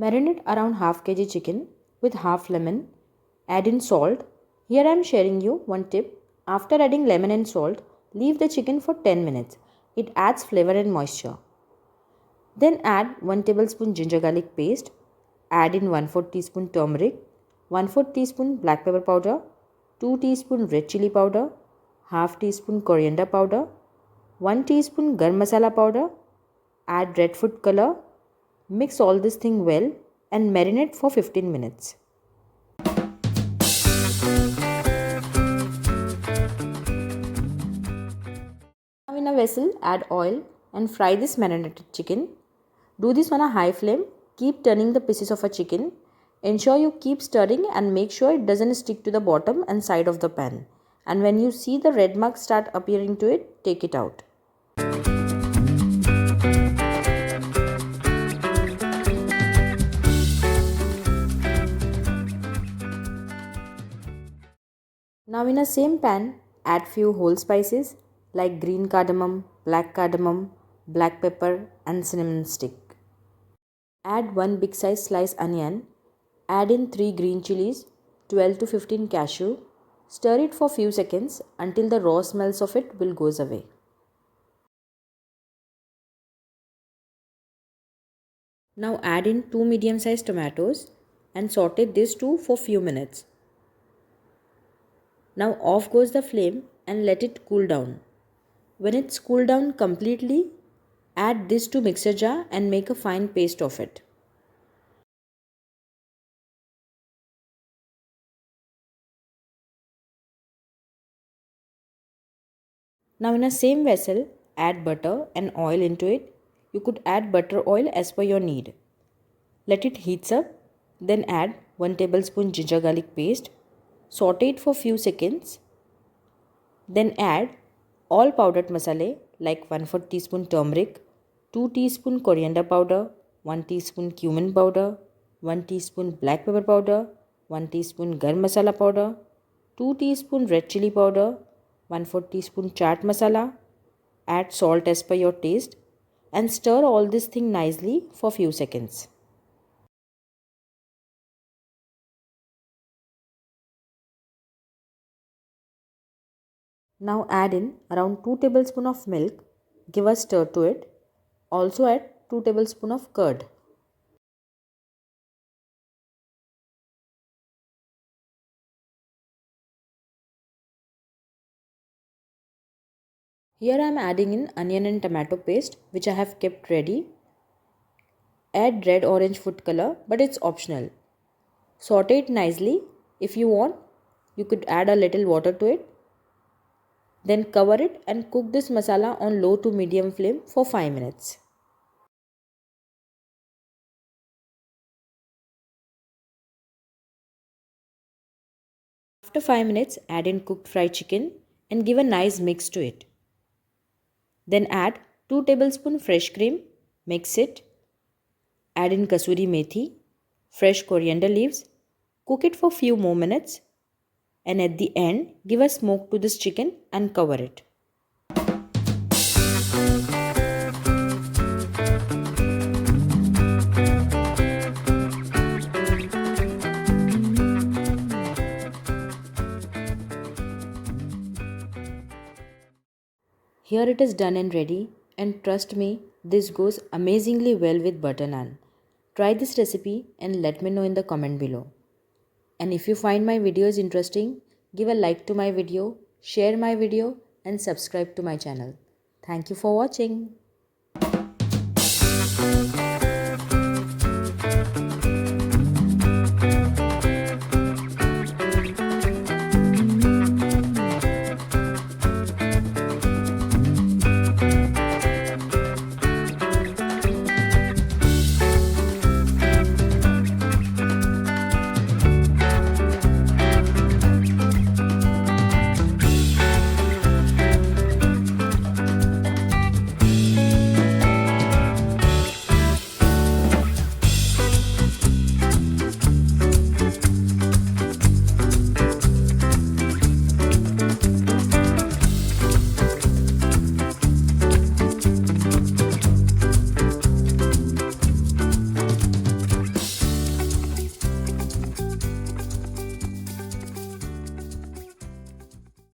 Marinate around half kg chicken with half lemon. Add in salt. Here I am sharing you one tip. After adding lemon and salt, leave the chicken for 10 minutes. It adds flavor and moisture. Then add 1 tablespoon ginger garlic paste. Add in 1/4 teaspoon turmeric, 1/4 teaspoon black pepper powder, 2 teaspoon red chili powder, half teaspoon coriander powder, 1 teaspoon garam masala powder. Add red food color. Mix all this thing well and marinate for 15 minutes. Now in a vessel, add oil and fry this marinated chicken. Do this on a high flame. Keep turning the pieces of a chicken. Ensure you keep stirring and make sure it doesn't stick to the bottom and side of the pan. And when you see the red marks start appearing to it, take it out. Now in a same pan, add few whole spices like green cardamom, black pepper and cinnamon stick. Add 1 big size sliced onion. Add in 3 green chilies, 12 to 15 cashew. Stir it for few seconds until the raw smells of it will goes away. Now add in 2 medium sized tomatoes and saute this too for few minutes. Now off goes the flame and let it cool down. When it's cooled down completely, add this to mixer jar and make a fine paste of it. Now in a same vessel, add butter and oil into it. You could add butter oil as per your need. Let it heat up, then add 1 tablespoon ginger garlic paste. Saute it for few seconds. Then add all powdered masala like 1/4 teaspoon turmeric, 2 teaspoon coriander powder, 1 teaspoon cumin powder, 1 teaspoon black pepper powder, 1 teaspoon garam masala powder, 2 teaspoon red chili powder, 1/4 teaspoon chaat masala. Add salt as per your taste and stir all this thing nicely for few seconds. Now add in around 2 tablespoons of milk. Give a stir to it. Also add 2 tablespoons of curd. Here I am adding in onion and tomato paste which I have kept ready. Add red orange food color, but it's optional. Saute it nicely. If you want, you could add a little water to it. Then cover it and cook this masala on low to medium flame for 5 minutes. After 5 minutes, add in cooked fried chicken and give a nice mix to it. Then add 2 tablespoons fresh cream, mix it. Add in kasuri methi, fresh coriander leaves, cook it for few more minutes, and at the end give a smoke to this chicken and cover it. Here it is done and ready, and trust me, this goes amazingly well with butter naan. Try this recipe and let me know in the comment below. And if you find my videos interesting, give a like to my video, share my video and subscribe to my channel. Thank you for watching.